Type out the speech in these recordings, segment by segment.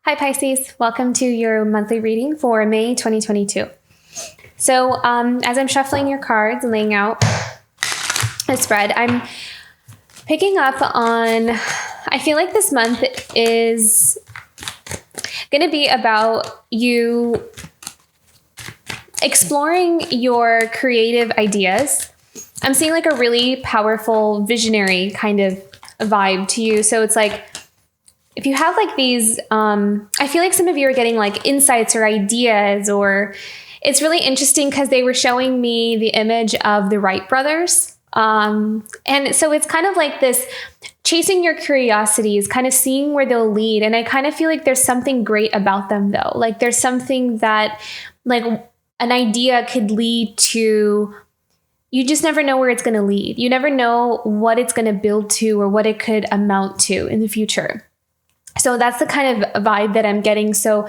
Hi Pisces, welcome to your monthly reading for May 2022. So as I'm shuffling your cards and laying out a spread, I'm picking up on, I feel like this month is going to be about you exploring your creative ideas. I'm seeing like a really powerful visionary kind of vibe to you. So it's like, if you have like these, I feel like some of you are getting like insights or ideas, or it's really interesting because they were showing me the image of the Wright brothers. And so it's kind of like this chasing your curiosities, kind of seeing where they'll lead. And I kind of feel like there's something great about them though. Like there's something that like an idea could lead to. You just never know where it's going to lead. You never know what it's going to build to or what it could amount to in the future. So that's the kind of vibe that I'm getting. So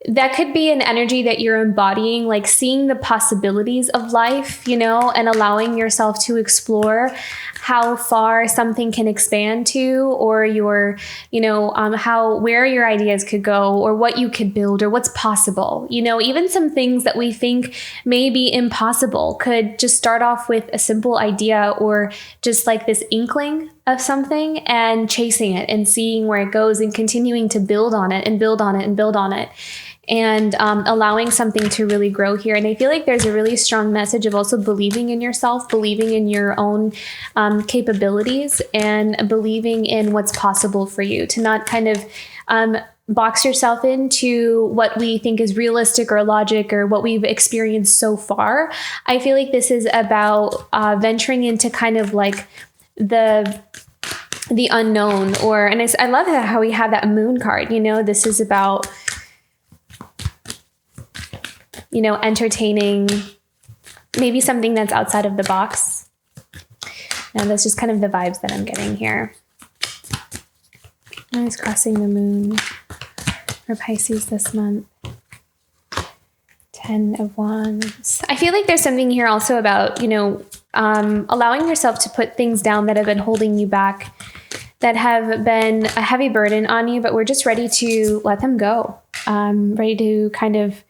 that could be an energy that you're embodying, like seeing the possibilities of life, you know, and allowing yourself to explore how far something can expand to, or your, you know, where your ideas could go, or what you could build, or what's possible. You know, even some things that we think may be impossible could just start off with a simple idea, or just like this inkling of something, and chasing it and seeing where it goes and continuing to build on it and build on it and build on it. And allowing something to really grow here. And I feel like there's a really strong message of also believing in yourself, believing in your own capabilities, and believing in what's possible for you, to not kind of box yourself into what we think is realistic or logic or what we've experienced so far. I feel like this is about venturing into kind of like the unknown, and I love how we have that moon card. You know, this is about, you know, entertaining maybe something that's outside of the box. Now that's just kind of the vibes that I'm getting here. It's crossing the moon for Pisces this month. 10 of Wands. I feel like there's something here also about, you know, allowing yourself to put things down that have been holding you back, that have been a heavy burden on you, but we're just ready to let them go. Ready to kind of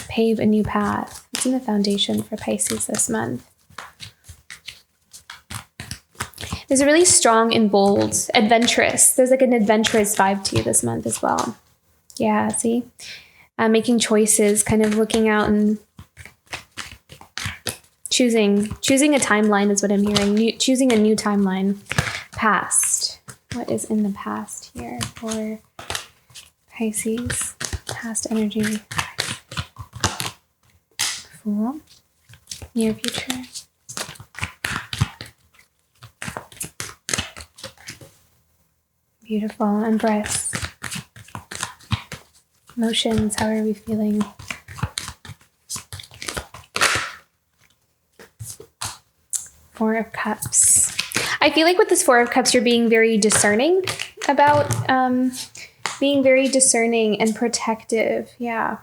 pave a new path. It's in the foundation for Pisces this month. There's a really strong and bold, adventurous. There's like an adventurous vibe to you this month as well. Yeah, see? Making choices, kind of looking out and choosing a timeline is what I'm hearing. Choosing a new timeline. Past. What is in the past here for Pisces? Past energy. Fool. Near future. Beautiful. Embrace. Emotions. How are we feeling? Four of Cups. I feel like with this Four of Cups, you're being very discerning about being very discerning and protective. Yeah.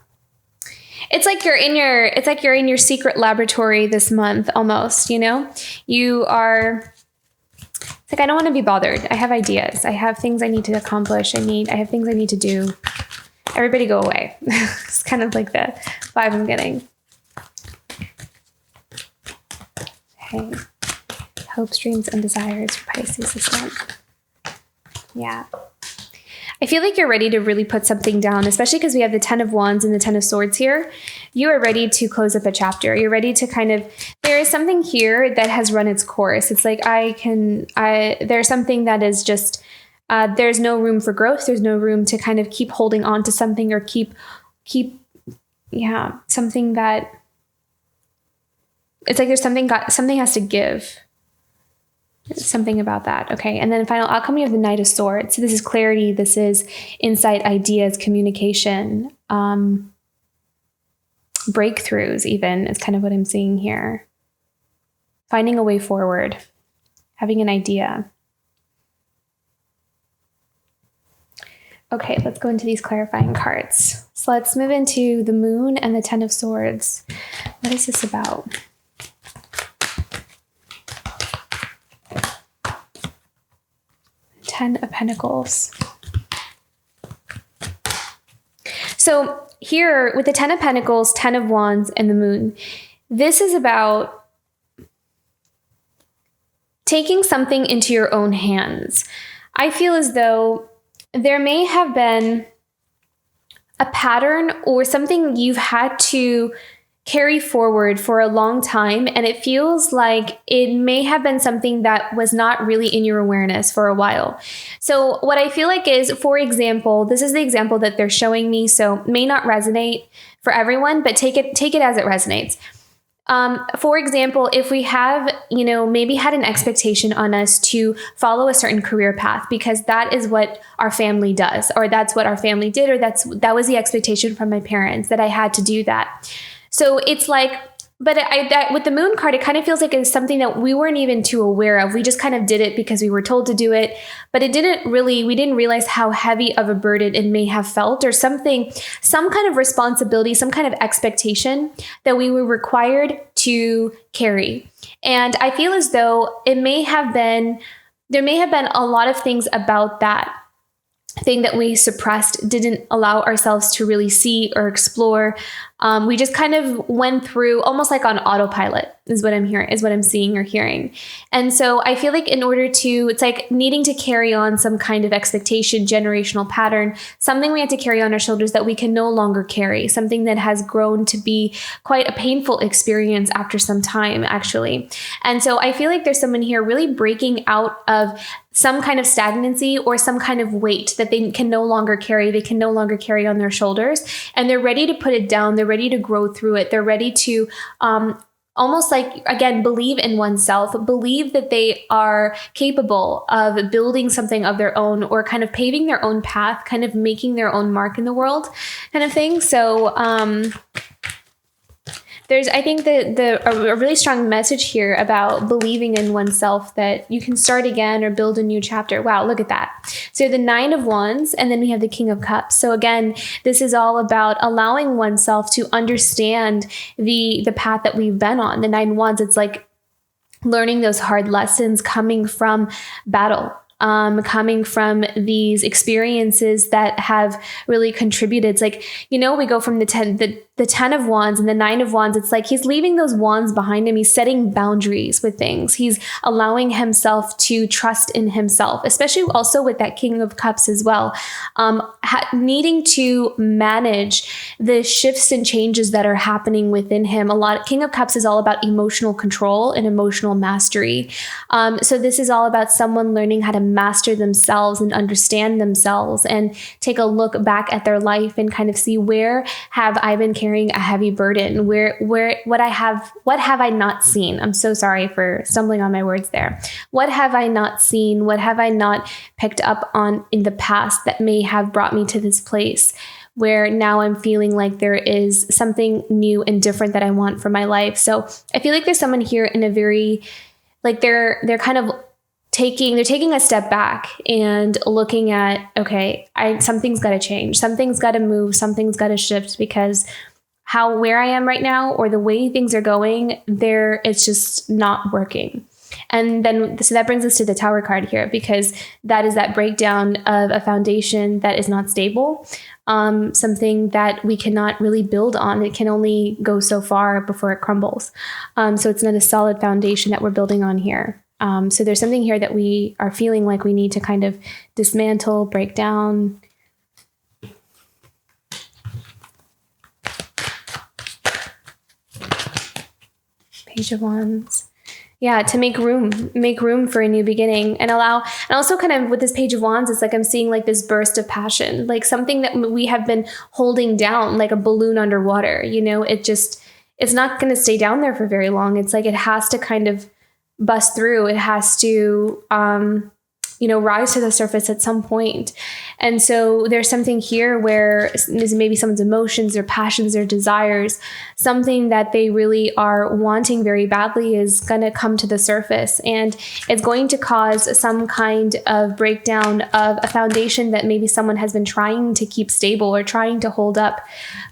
It's like you're in your secret laboratory this month almost, you know? You are, it's like, I don't want to be bothered. I have ideas. I have things I need to accomplish. I have things I need to do. Everybody go away. It's kind of like the vibe I'm getting. Okay. Hopes, dreams, and desires for Pisces this month. Yeah. I feel like you're ready to really put something down, especially because we have the 10 of Wands and the 10 of Swords here. You are ready to close up a chapter. You're ready to there is something here that has run its course. It's like, there's something that is just, there's no room for growth. There's no room to kind of keep holding on to something, or keep, something that, it's like there's something has to give. Something about that. Okay. And then final outcome, we have the Knight of Swords. So this is clarity. This is insight, ideas, communication, breakthroughs even is kind of what I'm seeing here. Finding a way forward, having an idea. Okay, let's go into these clarifying cards. So let's move into the Moon and the 10 of Swords. What is this about? 10 of Pentacles. So here with the 10 of Pentacles, 10 of Wands, and the Moon, this is about taking something into your own hands. I feel as though there may have been a pattern or something you've had to carry forward for a long time, and it feels like it may have been something that was not really in your awareness for a while. So what I feel like is, for example, this is the example that they're showing me, so may not resonate for everyone, but take it as it resonates. For example, if we have, maybe had an expectation on us to follow a certain career path because that is what our family does, or that's what our family did, or that was the expectation from my parents that I had to do that. So it's like, but that with the Moon card, it kind of feels like it's something that we weren't even too aware of. We just kind of did it because we were told to do it, but we didn't realize how heavy of a burden it may have felt, or some kind of responsibility, some kind of expectation that we were required to carry. And I feel as though there may have been a lot of things about that thing that we suppressed, didn't allow ourselves to really see or explore. We just kind of went through almost like on autopilot is what I'm seeing or hearing. And so I feel like it's like needing to carry on some kind of expectation, generational pattern, something we had to carry on our shoulders that we can no longer carry, something that has grown to be quite a painful experience after some time, actually. And so I feel like there's someone here really breaking out of some kind of stagnancy or some kind of weight that they can no longer carry. They can no longer carry on their shoulders, and they're ready to put it down. They're ready to grow through it. They're ready to almost like, again, believe in oneself, believe that they are capable of building something of their own, or kind of paving their own path, kind of making their own mark in the world kind of thing. So there's, I think, a really strong message here about believing in oneself, that you can start again or build a new chapter. Wow, look at that. So the 9 of Wands, and then we have the King of Cups. So again, this is all about allowing oneself to understand the path that we've been on. The 9 of Wands, it's like learning those hard lessons coming from battle. Coming from these experiences that have really contributed. It's like, we go from the 10 of Wands and the 9 of Wands. It's like he's leaving those wands behind him. He's setting boundaries with things. He's allowing himself to trust in himself, especially also with that King of Cups as well. Needing to manage the shifts and changes that are happening within him. King of Cups is all about emotional control and emotional mastery. So this is all about someone learning how to master themselves and understand themselves, and take a look back at their life and kind of see, where have I been carrying a heavy burden? What have I not seen? I'm so sorry for stumbling on my words there. What have I not seen? What have I not picked up on in the past that may have brought me to this place where now I'm feeling like there is something new and different that I want for my life? So I feel like there's someone here in a very, like they're kind of taking a step back and looking at, okay, something's got to change. Something's got to move. Something's got to shift, because where I am right now, or the way things are going there, it's just not working. And then, so that brings us to the Tower card here, because that is that breakdown of a foundation that is not stable, something that we cannot really build on. It can only go so far before it crumbles. So it's not a solid foundation that we're building on here. So there's something here that we are feeling like we need to kind of dismantle, break down. Page of Wands. Yeah, to make room for a new beginning, and also kind of with this Page of Wands, it's like I'm seeing like this burst of passion, like something that we have been holding down, like a balloon underwater. It's not going to stay down there for very long. It's like it has to kind of bust through. It has to, rise to the surface at some point. And so there's something here where maybe someone's emotions or passions or desires, something that they really are wanting very badly, is going to come to the surface, and it's going to cause some kind of breakdown of a foundation that maybe someone has been trying to keep stable or trying to hold up.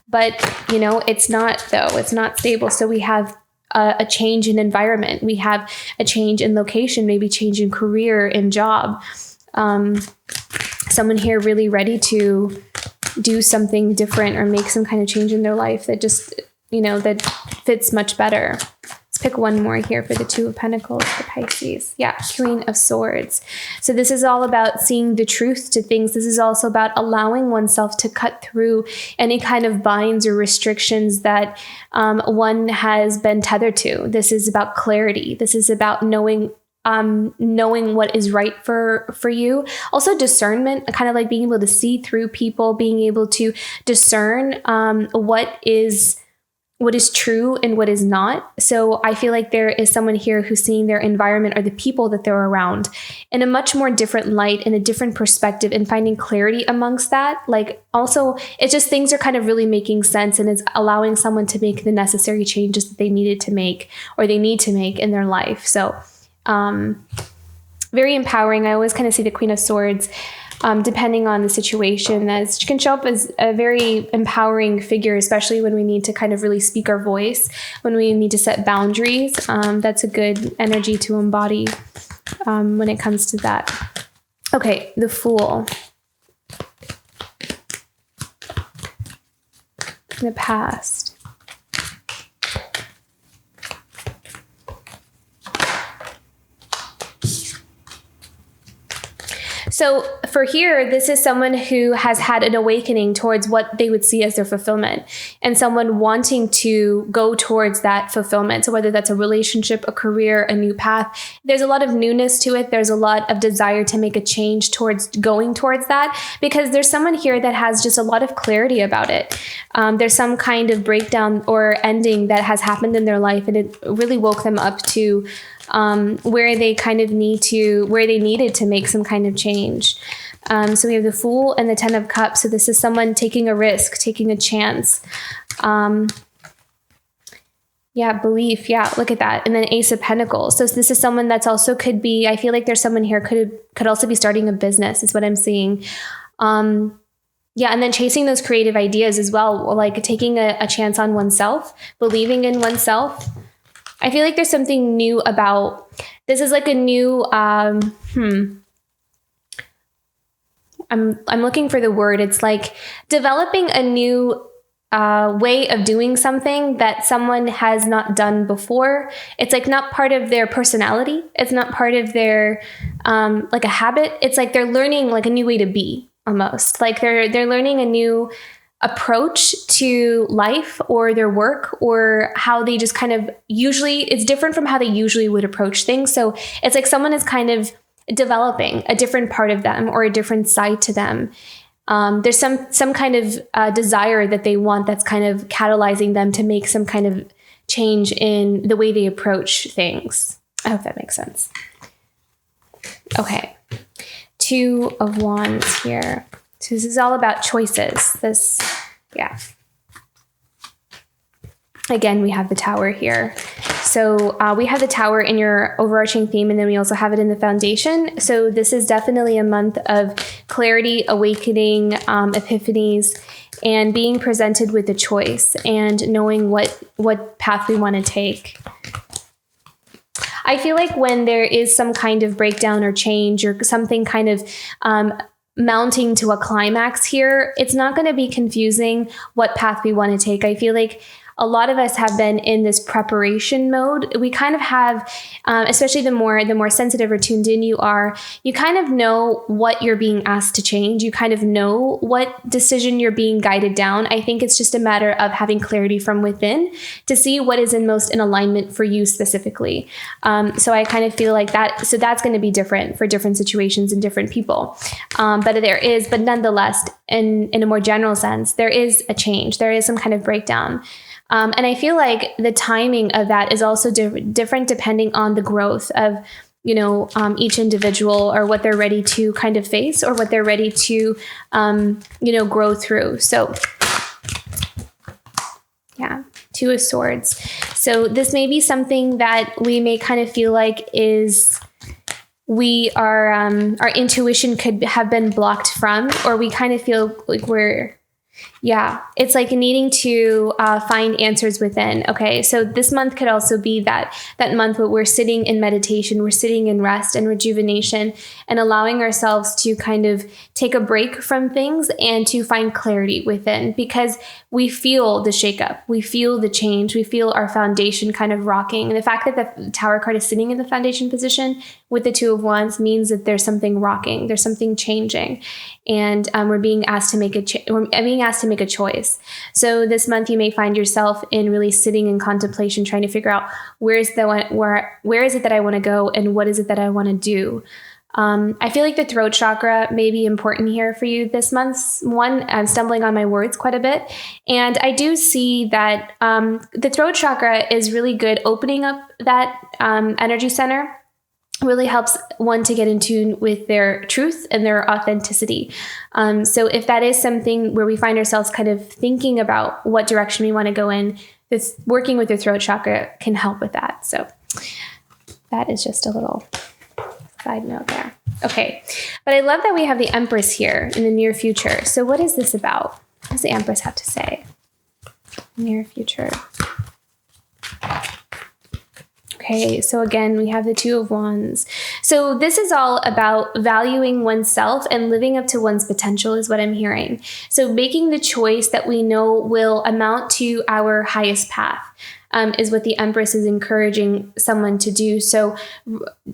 But, it's not stable. So we have a change in environment. We have a change in location, maybe change in career and job. Someone here really ready to do something different or make some kind of change in their life that just, that fits much better. Let's pick one more here for the Two of Pentacles, the Pisces. Yeah, Queen of Swords. So this is all about seeing the truth to things. This is also about allowing oneself to cut through any kind of binds or restrictions that one has been tethered to. This is about clarity. This is about knowing what is right for you. Also discernment, kind of like being able to see through people, being able to discern what is true and what is not. So I feel like there is someone here who's seeing their environment or the people that they're around in a much more different light, in a different perspective, and finding clarity amongst that. Like also, it's just things are kind of really making sense, and it's allowing someone to make the necessary changes that they needed to make or they need to make in their life. So very empowering. I always kind of see the Queen of Swords, depending on the situation, as she can show up as a very empowering figure, especially when we need to kind of really speak our voice, when we need to set boundaries. That's a good energy to embody when it comes to that. Okay, the Fool. In the past. So for here, this is someone who has had an awakening towards what they would see as their fulfillment, and someone wanting to go towards that fulfillment. So whether that's a relationship, a career, a new path, there's a lot of newness to it. There's a lot of desire to make a change towards going towards that, because there's someone here that has just a lot of clarity about it. There's some kind of breakdown or ending that has happened in their life, and it really woke them up to where they needed to make some kind of change. So we have the Fool and the Ten of Cups. So this is someone taking a risk, taking a chance. Belief. Yeah, look at that. And then Ace of Pentacles. So this is someone that's also I feel like there's someone here could also be starting a business, is what I'm seeing. And then chasing those creative ideas as well, like taking a chance on oneself, believing in oneself. I feel like there's something new about this. Is like a new, I'm looking for the word. It's like developing a new way of doing something that someone has not done before. It's like not part of their personality. It's not part of their, like a habit. It's like they're learning like a new way to be, almost like they're learning a new approach to life or their work, or how they just kind of it's different from how they usually would approach things. So it's like someone is kind of developing a different part of them or a different side to them. There's some kind of desire that they want that's kind of catalyzing them to make some kind of change in the way they approach things. I hope that makes sense. Okay. Two of Wands here. So this is all about choices. Again, we have the Tower here. So we have the Tower in your overarching theme, and then we also have it in the foundation. So this is definitely a month of clarity, awakening, epiphanies, and being presented with a choice and knowing what path we want to take. I feel like when there is some kind of breakdown or change or something kind of mounting to a climax here, it's not going to be confusing what path we want to take. I feel like a lot of us have been in this preparation mode. We kind of have, especially the more sensitive or tuned in you are, you kind of know what you're being asked to change. You kind of know what decision you're being guided down. I think it's just a matter of having clarity from within to see what is most in alignment for you specifically. So I kind of feel like that. So that's going to be different for different situations and different people. But nonetheless, in a more general sense, there is a change. There is some kind of breakdown. And I feel like the timing of that is also different depending on the growth of, each individual, or what they're ready to kind of face, or what they're ready to, grow through. So yeah, Two of Swords. So this may be something that we may kind of feel like our intuition could have been blocked from, or we kind of feel like we're Yeah, it's like needing to find answers within. Okay, so this month could also be that month where we're sitting in meditation, we're sitting in rest and rejuvenation, and allowing ourselves to kind of take a break from things and to find clarity within, because we feel the shakeup, we feel the change, we feel our foundation kind of rocking. And the fact that the Tower card is sitting in the foundation position with the Two of Wands means that there's something rocking, there's something changing, and we're being asked to make a choice. So this month you may find yourself in really sitting in contemplation, trying to figure out where is it that I want to go, and what is it that I want to do. I feel like the throat chakra may be important here for you this month. One, I'm stumbling on my words quite a bit. And I do see that the throat chakra is really good. Opening up that energy center really helps one to get in tune with their truth and their authenticity. So if that is something where we find ourselves kind of thinking about what direction we want to go in, this working with the throat chakra can help with that. So that is just a little side note there. Okay. But I love that we have the Empress here in the near future. So what is this about? What does the Empress have to say? Near future. Okay, so again, we have the Two of Wands. So this is all about valuing oneself and living up to one's potential is what I'm hearing. So making the choice that we know will amount to our highest path is what the Empress is encouraging someone to do. So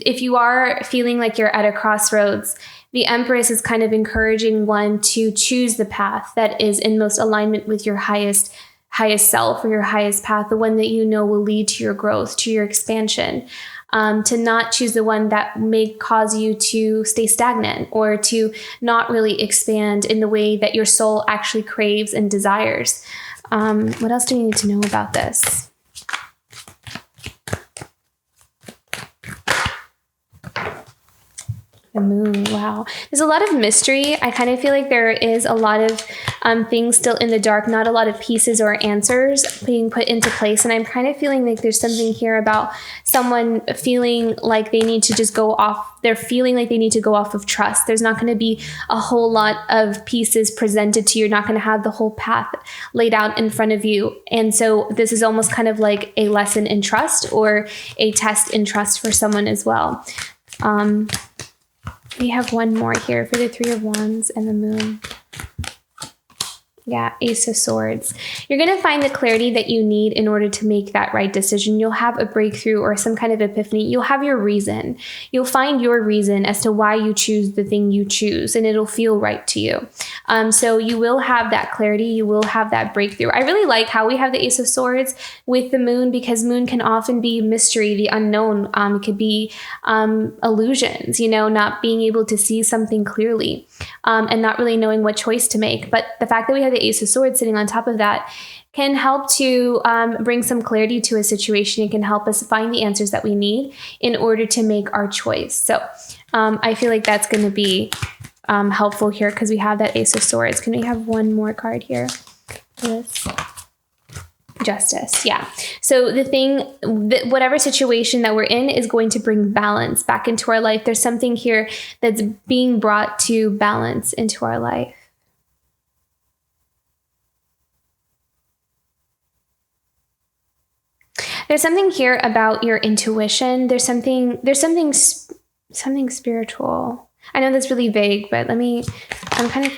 if you are feeling like you're at a crossroads, the Empress is kind of encouraging one to choose the path that is in most alignment with your highest self, or your highest path, the one that you know will lead to your growth, to your expansion, to not choose the one that may cause you to stay stagnant or to not really expand in the way that your soul actually craves and desires. What else do we need to know about this? The Moon. Wow. There's a lot of mystery. I kind of feel like there is a lot of things still in the dark, not a lot of pieces or answers being put into place. And I'm kind of feeling like there's something here about someone feeling like they need to just go off. They're feeling like they need to go off of trust. There's not going to be a whole lot of pieces presented to you. You're not going to have the whole path laid out in front of you. And so this is almost kind of like a lesson in trust, or a test in trust for someone as well. We have one more here for the Three of Wands and the Moon. Yeah, Ace of Swords. You're going to find the clarity that you need in order to make that right decision. You'll have a breakthrough or some kind of epiphany. You'll have your reason. You'll find your reason as to why you choose the thing you choose, and it'll feel right to you. So you will have that clarity. You will have that breakthrough. I really like how we have the Ace of Swords with the Moon, because Moon can often be mystery, the unknown. It could be illusions, not being able to see something clearly, and not really knowing what choice to make. But the fact that we have the Ace of Swords sitting on top of that can help to bring some clarity to a situation. It can help us find the answers that we need in order to make our choice. So I feel like that's going to be helpful here, because we have that Ace of Swords. Can we have one more card here? Yes. Justice. Yeah. So whatever situation that we're in is going to bring balance back into our life. There's something here that's being brought to balance into our life. There's something here about your intuition. There's something spiritual. I know that's really vague, but I'm kind of...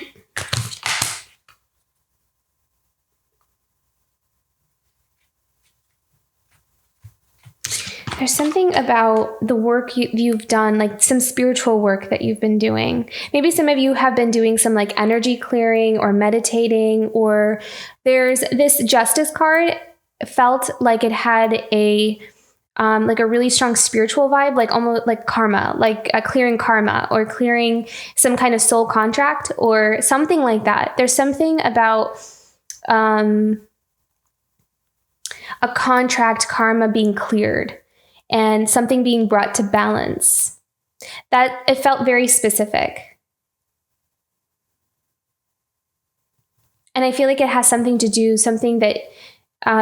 There's something about the work you've done, like some spiritual work that you've been doing. Maybe some of you have been doing some like energy clearing or meditating, or there's this Justice card felt like it had a really strong spiritual vibe, like almost like karma, like clearing karma or clearing some kind of soul contract or something like that. There's something about a contract karma being cleared and something being brought to balance. That it felt very specific. And I feel like it has something to do, something that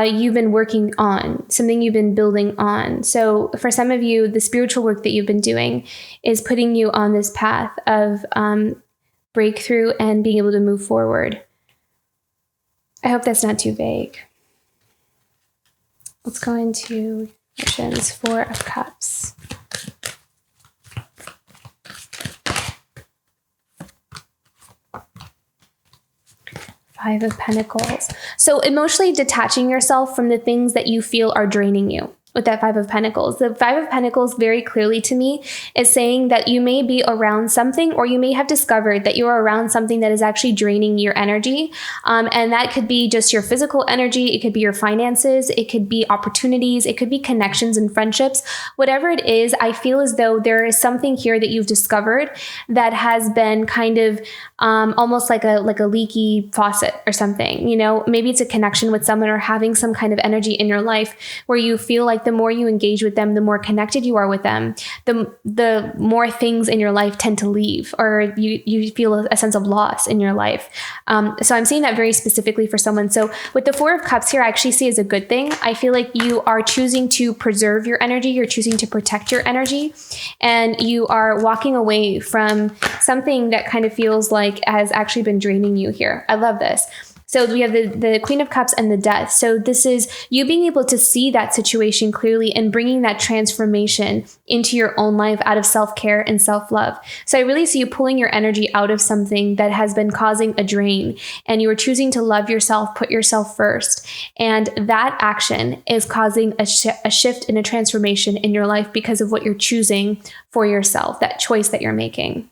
you've been working on, something you've been building on. So for some of you, the spiritual work that you've been doing is putting you on this path of breakthrough and being able to move forward. I hope that's not too vague. Let's go into emotions. 4 of Cups. Five of Pentacles. So emotionally detaching yourself from the things that you feel are draining you. With that 5 of Pentacles. The 5 of Pentacles very clearly to me is saying that you may be around something, or you may have discovered that you're around something that is actually draining your energy. And that could be just your physical energy. It could be your finances. It could be opportunities. It could be connections and friendships. Whatever it is, I feel as though there is something here that you've discovered that has been kind of almost like a leaky faucet or something. You know, maybe it's a connection with someone, or having some kind of energy in your life where you feel like the more you engage with them, the more connected you are with them, the more things in your life tend to leave, or you feel a sense of loss in your life. So I'm seeing that very specifically for someone. So with the 4 of Cups here, I actually see as a good thing. I feel like you are choosing to preserve your energy. You're choosing to protect your energy, and you are walking away from something that kind of feels like has actually been draining you here. I love this. So we have the Queen of Cups and the Death. So this is you being able to see that situation clearly and bringing that transformation into your own life out of self-care and self-love. So I really see you pulling your energy out of something that has been causing a drain, and you are choosing to love yourself, put yourself first. And that action is causing a shift and a transformation in your life because of what you're choosing for yourself, that choice that you're making.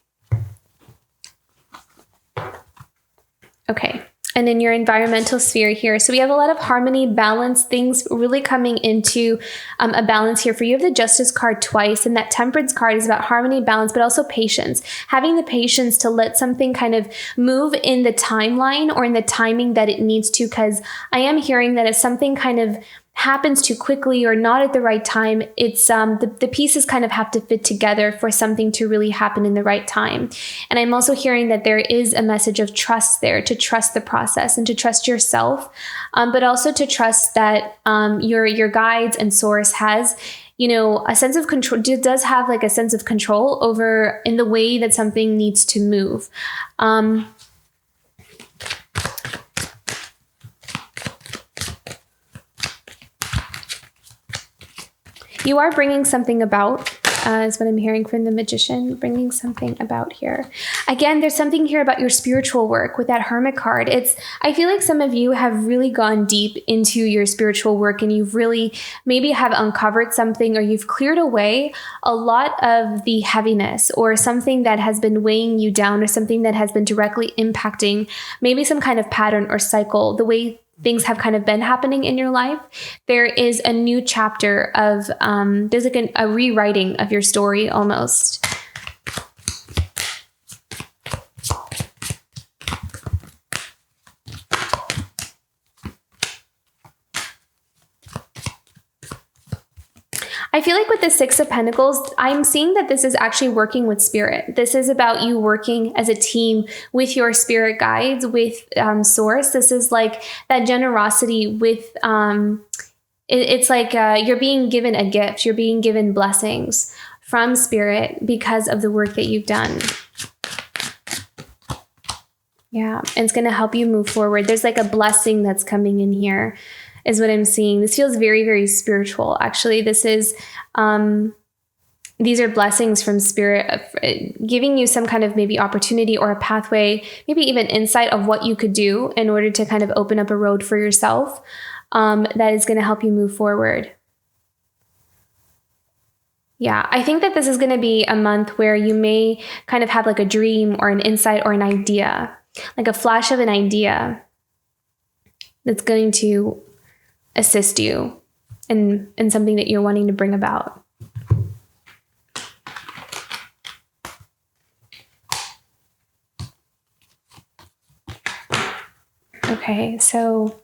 Okay. And in your environmental sphere here, so we have a lot of harmony, balance, things really coming into a balance here for you. You have the Justice card twice, and that Temperance card is about harmony, balance, but also patience. Having the patience to let something kind of move in the timeline or in the timing that it needs to, because I am hearing that if something kind of happens too quickly or not at the right time, it's the pieces kind of have to fit together for something to really happen in the right time. And I'm also hearing that there is a message of trust there, to trust the process and to trust yourself, but also to trust that your guides and source has, you know, a sense of control, does have like a sense of control over in the way that something needs to move. You are bringing something about, is what I'm hearing from the Magician, bringing something about here. Again, there's something here about your spiritual work with that Hermit card. I feel like some of you have really gone deep into your spiritual work, and you've really maybe have uncovered something, or you've cleared away a lot of the heaviness or something that has been weighing you down, or something that has been directly impacting maybe some kind of pattern or cycle, the way things have kind of been happening in your life. There is a new chapter of, there's like a rewriting of your story almost. I feel like with the 6 of Pentacles, I'm seeing that this is actually working with spirit. This is about you working as a team with your spirit guides, with source. This is like that generosity with, it's like you're being given a gift. You're being given blessings from spirit because of the work that you've done. Yeah, and it's going to help you move forward. There's like a blessing that's coming in here, is what I'm seeing. This feels very, very spiritual. Actually, this is, these are blessings from spirit, giving you some kind of maybe opportunity or a pathway, maybe even insight of what you could do in order to kind of open up a road for yourself that is going to help you move forward. Yeah, I think that this is going to be a month where you may kind of have like a dream or an insight or an idea, like a flash of an idea that's going to assist you in something that you're wanting to bring about. Okay, so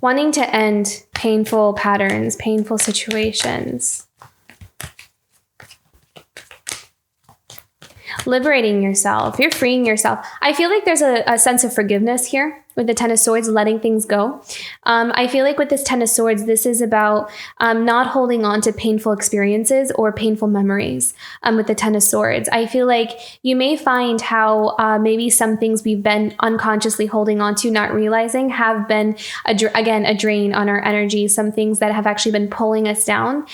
wanting to end painful patterns, painful situations. liberating yourself. You're freeing yourself. I feel like there's a sense of forgiveness here with the Ten of Swords, letting things go. I feel like with this Ten of Swords, this is about not holding on to painful experiences or painful memories with the Ten of Swords. I feel like you may find how maybe some things we've been unconsciously holding on to, not realizing, have been, a drain on our energy. Some things that have actually been pulling us down,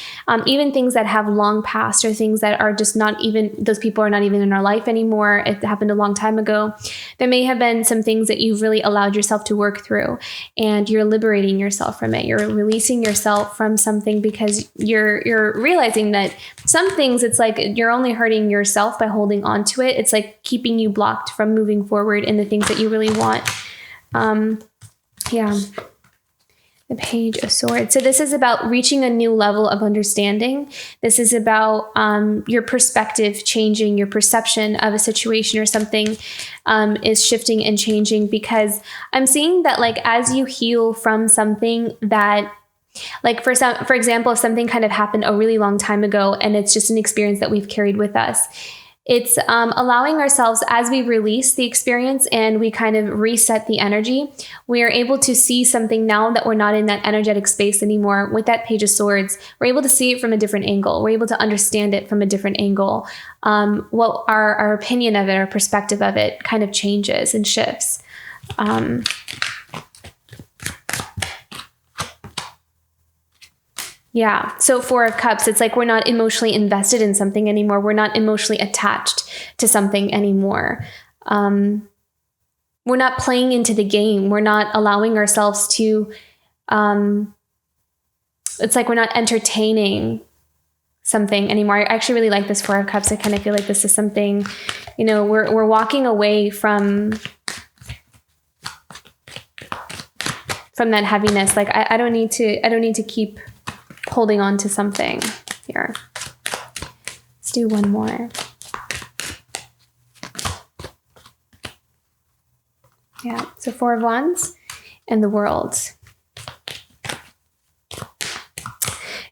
even things that have long passed or things that are just not even, those people are not even in our life anymore. It happened a long time ago. There may have been some things that you've really allowed yourself to work through, and you're liberating yourself from it. You're releasing yourself from something because you're realizing that some things, it's like you're only hurting yourself by holding on to it. It's like keeping you blocked from moving forward in the things that you really want. The Page of Swords. So this is about reaching a new level of understanding. This is about your perspective changing, your perception of a situation or something is shifting and changing, because I'm seeing that like as you heal from something that, like for example, if something kind of happened a really long time ago and it's just an experience that we've carried with us, it's allowing ourselves, as we release the experience and we kind of reset the energy, we are able to see something now that we're not in that energetic space anymore. With that Page of Swords, we're able to see it from a different angle. We're able to understand it from a different angle. What our opinion of it, our perspective of it kind of changes and shifts. Yeah. So Four of Cups, it's like we're not emotionally invested in something anymore. We're not emotionally attached to something anymore. We're not playing into the game. We're not allowing ourselves to, it's like we're not entertaining something anymore. I actually really like this Four of Cups. I kind of feel like this is something, we're walking away from that heaviness. Like I don't need to keep holding on to something here. Let's do one more. Yeah, so Four of Wands and the World.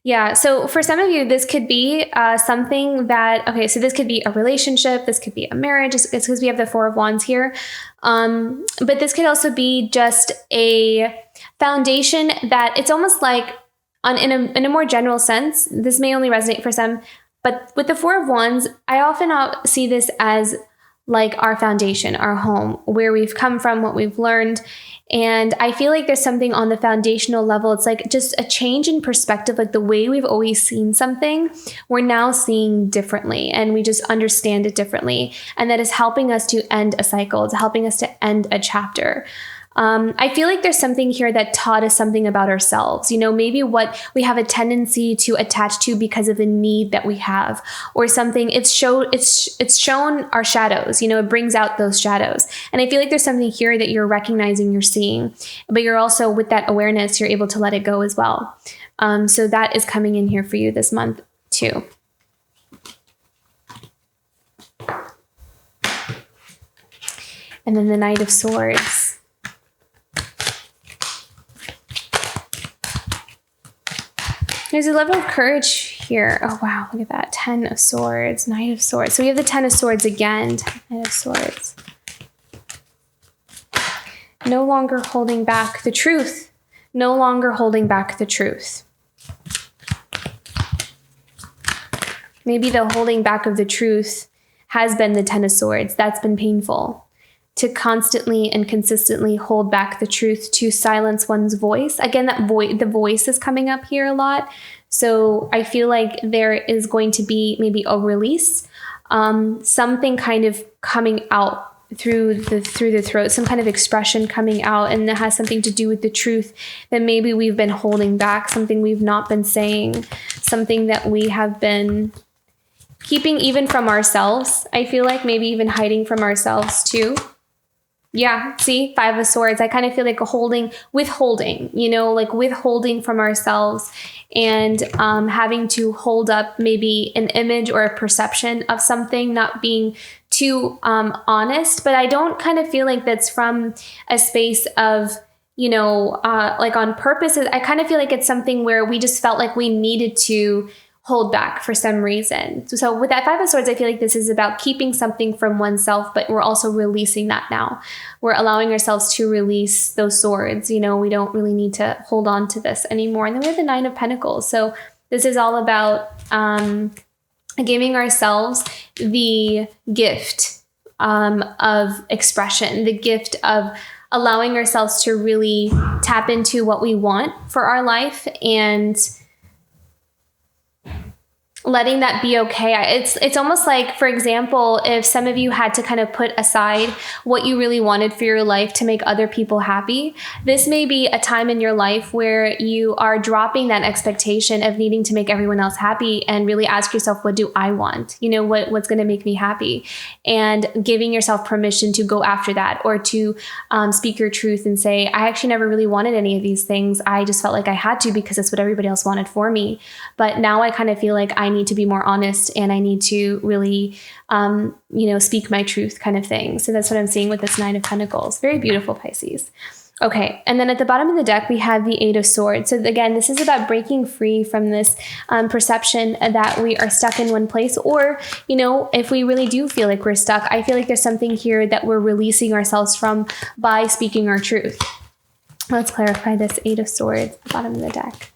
Yeah, so for some of you, this could be something that, okay, so this could be a relationship, this could be a marriage, it's because we have the Four of Wands here. But this could also be just a foundation that it's almost like, in a more general sense, this may only resonate for some, but with the Four of Wands, I often see this as like our foundation, our home, where we've come from, what we've learned. And I feel like there's something on the foundational level. It's like just a change in perspective, like the way we've always seen something, we're now seeing differently, and we just understand it differently. And that is helping us to end a cycle. It's helping us to end a chapter. I feel like there's something here that taught us something about ourselves, maybe what we have a tendency to attach to because of the need that we have, or something. It's shown our shadows, it brings out those shadows. And I feel like there's something here that you're recognizing, you're seeing, but you're also, with that awareness, you're able to let it go as well. So that is coming in here for you this month too. And then the Knight of Swords. There's a level of courage here. Oh, wow. Look at that. 10 of Swords, Knight of Swords. So we have the 10 of Swords again. Knight of Swords. No longer holding back the truth. No longer holding back the truth. Maybe the holding back of the truth has been the 10 of Swords. That's been painful. To constantly and consistently hold back the truth, to silence one's voice. Again, the voice is coming up here a lot. So I feel like there is going to be maybe a release, something kind of coming out through the throat, some kind of expression coming out, and that has something to do with the truth that maybe we've been holding back, something we've not been saying, something that we have been keeping even from ourselves. I feel like maybe even hiding from ourselves too. Yeah, see, 5 of Swords. I kind of feel like withholding, like withholding from ourselves, and having to hold up maybe an image or a perception of something, not being too honest. But I don't kind of feel like that's from a space of, like on purpose. I kind of feel like it's something where we just felt like we needed to hold back for some reason. So with that Five of Swords, I feel like this is about keeping something from oneself, but we're also releasing that now. We're allowing ourselves to release those swords. We don't really need to hold on to this anymore. And then we have the Nine of Pentacles. So this is all about giving ourselves the gift of expression, the gift of allowing ourselves to really tap into what we want for our life and letting that be okay. It's almost like, for example, if some of you had to kind of put aside what you really wanted for your life to make other people happy, this may be a time in your life where you are dropping that expectation of needing to make everyone else happy and really ask yourself, what do I want? What's going to make me happy? And giving yourself permission to go after that, or to speak your truth and say, I actually never really wanted any of these things. I just felt like I had to because that's what everybody else wanted for me. But now I kind of feel like I need to be more honest and I need to really, speak my truth, kind of thing. So that's what I'm seeing with this Nine of Pentacles. Very beautiful, Pisces. Okay. And then at the bottom of the deck, we have the Eight of Swords. So again, this is about breaking free from this perception that we are stuck in one place, or, if we really do feel like we're stuck, I feel like there's something here that we're releasing ourselves from by speaking our truth. Let's clarify this Eight of Swords at the bottom of the deck.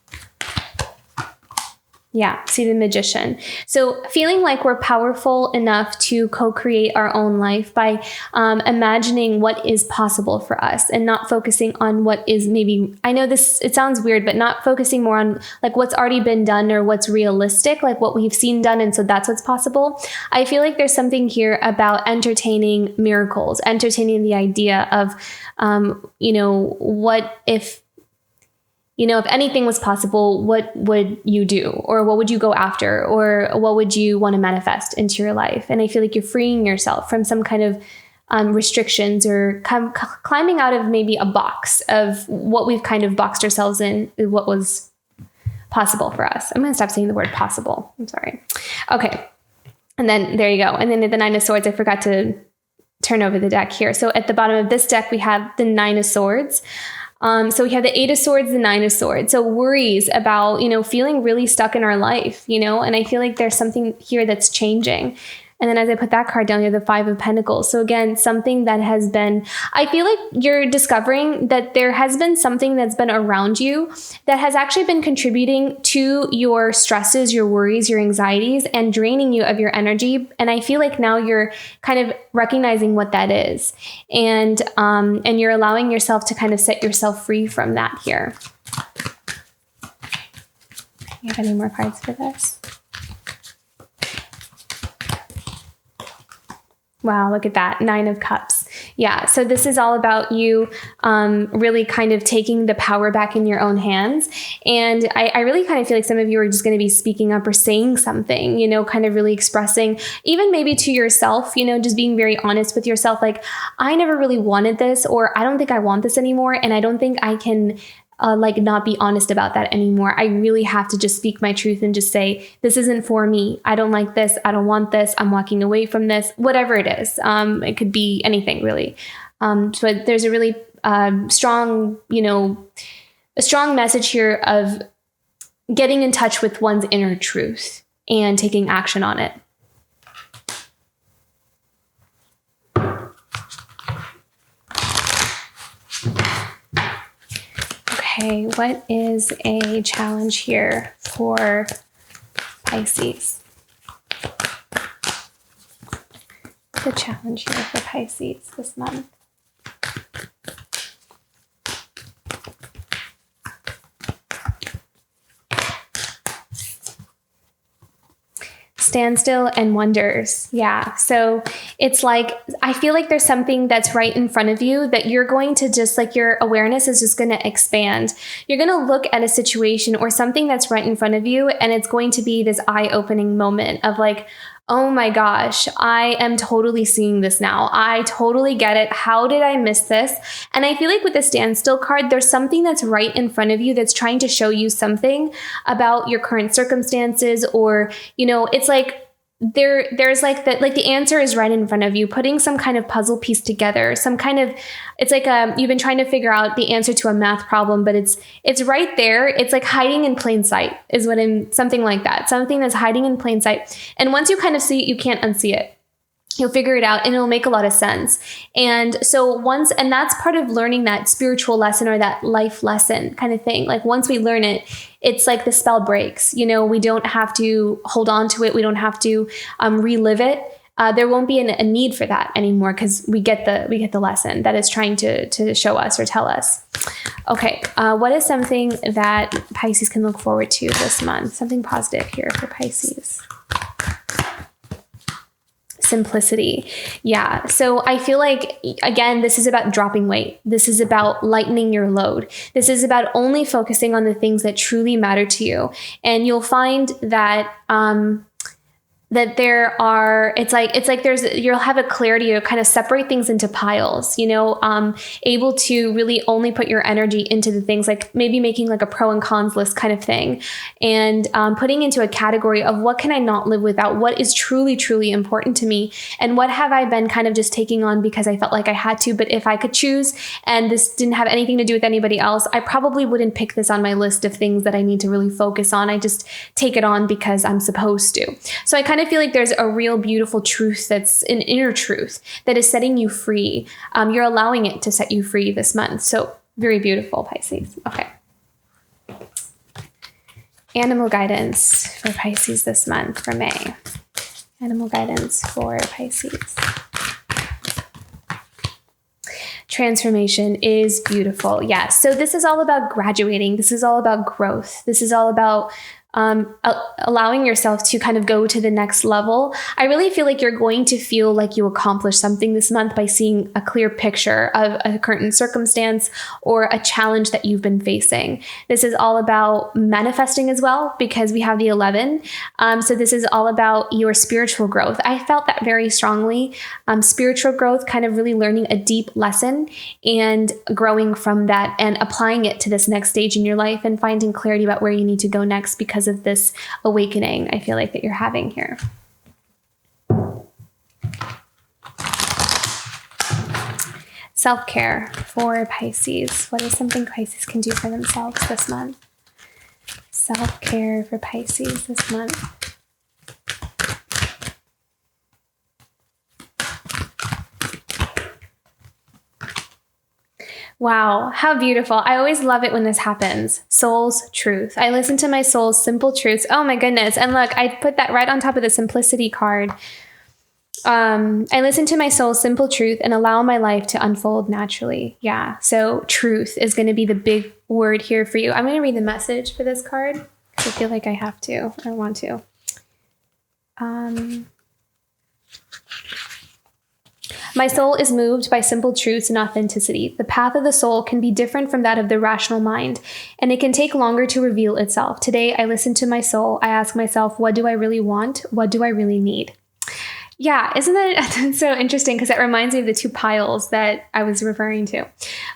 Yeah, see the Magician. So feeling like we're powerful enough to co-create our own life by imagining what is possible for us and not focusing on what is maybe, I know it sounds weird, but not focusing more on like what's already been done or what's realistic, like what we've seen done. And so that's what's possible. I feel like there's something here about entertaining miracles, entertaining the idea of, what if anything was possible, what would you do? Or what would you go after? Or what would you want to manifest into your life? And I feel like you're freeing yourself from some kind of restrictions, or climbing out of maybe a box of what we've kind of boxed ourselves in, what was possible for us. I'm going to stop saying the word possible. I'm sorry. Okay. And then there you go. And then the Nine of Swords, I forgot to turn over the deck here. So at the bottom of this deck, we have the Nine of Swords. So we have the Eight of Swords, the Nine of Swords. So worries about, feeling really stuck in our life, and I feel like there's something here that's changing. And then as I put that card down, you have the Five of Pentacles. So again, something that has been, I feel like you're discovering that there has been something that's been around you that has actually been contributing to your stresses, your worries, your anxieties, and draining you of your energy. And I feel like now you're kind of recognizing what that is. And you're allowing yourself to kind of set yourself free from that here. Do you have any more cards for this? Wow, look at that. Nine of Cups. Yeah, so this is all about you really kind of taking the power back in your own hands. And I really kind of feel like some of you are just going to be speaking up or saying something, kind of really expressing, even maybe to yourself, just being very honest with yourself. Like, I never really wanted this, or I don't think I want this anymore. And I don't think I can not be honest about that anymore. I really have to just speak my truth and just say, this isn't for me. I don't like this. I don't want this. I'm walking away from this, whatever it is. It could be anything really. But there's a really strong, a strong message here of getting in touch with one's inner truth and taking action on it. Okay, what is a challenge here for Pisces? The challenge here for Pisces this month. Standstill and wonders. Yeah. So it's like, I feel like there's something that's right in front of you that you're going to just like, your awareness is just going to expand. You're going to look at a situation or something that's right in front of you, and it's going to be this eye-opening moment of like, oh my gosh, I am totally seeing this now. I totally get it. How did I miss this? And I feel like with the standstill card, there's something that's right in front of you that's trying to show you something about your current circumstances, or, it's like there's like the answer is right in front of you, putting some kind of puzzle piece together, some kind of, it's like you've been trying to figure out the answer to a math problem, but it's right there. It's like hiding in plain sight is what something like that. Something that's hiding in plain sight. And once you kind of see it, you can't unsee it. You'll figure it out and it'll make a lot of sense. And so and that's part of learning that spiritual lesson or that life lesson kind of thing. Like once we learn it, it's like the spell breaks, we don't have to hold on to it. We don't have to relive it. There won't be a need for that anymore because we get the lesson that is trying to show us or tell us. Okay. What is something that Pisces can look forward to this month? Something positive here for Pisces. Simplicity. Yeah. So I feel like, again, this is about dropping weight. This is about lightening your load. This is about only focusing on the things that truly matter to you. And you'll find that, you'll have a clarity to kind of separate things into piles, able to really only put your energy into the things like maybe making like a pro and cons list kind of thing, and putting into a category of what can I not live without, what is truly, truly important to me, and what have I been kind of just taking on because I felt like I had to, but if I could choose and this didn't have anything to do with anybody else, I probably wouldn't pick this on my list of things that I need to really focus on. I just take it on because I'm supposed to. So I kind of feel like there's a real beautiful truth that's an inner truth that is setting you free. You're allowing it to set you free this month. So very beautiful, Pisces. Okay. Animal guidance for Pisces this month for May. Animal guidance for Pisces. Transformation is beautiful. Yes. So this is all about graduating. This is all about growth. This is all about allowing yourself to kind of go to the next level. I really feel like you're going to feel like you accomplished something this month by seeing a clear picture of a current circumstance or a challenge that you've been facing. This is all about manifesting as well, because we have the 11. So this is all about your spiritual growth. I felt that very strongly. Spiritual growth, kind of really learning a deep lesson and growing from that and applying it to this next stage in your life and finding clarity about where you need to go next because of this awakening I feel like that you're having here. Self-care for Pisces. What is something Pisces can do for themselves this month? Self-care for Pisces this month. Wow, how beautiful. I always love it when this happens. Soul's truth. I listen to my soul's simple truths. Oh my goodness. And look, I put that right on top of the simplicity card. I listen to my soul's simple truth and allow my life to unfold naturally. Yeah. So truth is going to be the big word here for you. I'm going to read the message for this card because I feel like I have to. I want to. My soul is moved by simple truths and authenticity. The path of the soul can be different from that of the rational mind, and it can take longer to reveal itself. Today, I listen to my soul. I ask myself, what do I really want? What do I really need? Yeah, isn't that so interesting? Because that reminds me of the two piles that I was referring to.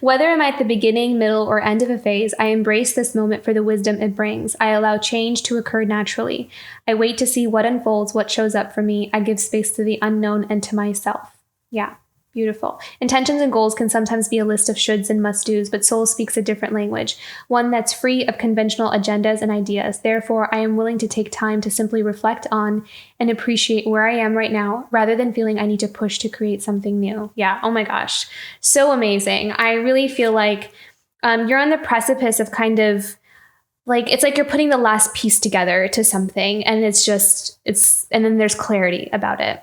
Whether I'm at the beginning, middle, or end of a phase, I embrace this moment for the wisdom it brings. I allow change to occur naturally. I wait to see what unfolds, what shows up for me. I give space to the unknown and to myself. Yeah, beautiful. Intentions and goals can sometimes be a list of shoulds and must-dos, but soul speaks a different language, one that's free of conventional agendas and ideas. Therefore, I am willing to take time to simply reflect on and appreciate where I am right now, rather than feeling I need to push to create something new. Yeah, oh my gosh, so amazing. I really feel like you're on the precipice of kind of like, it's like you're putting the last piece together to something, and and then there's clarity about it.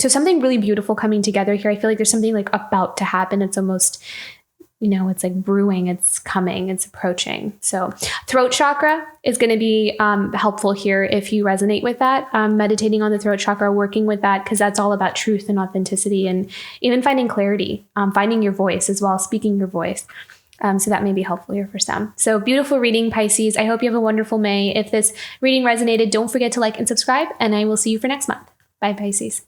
So something really beautiful coming together here. I feel like there's something like about to happen. It's almost, it's like brewing, it's coming, it's approaching. So throat chakra is going to be helpful here if you resonate with that. Meditating on the throat chakra, working with that, because that's all about truth and authenticity and even finding clarity, finding your voice as well, speaking your voice. So that may be helpful here for some. So beautiful reading, Pisces. I hope you have a wonderful May. If this reading resonated, don't forget to like and subscribe, and I will see you for next month. Bye, Pisces.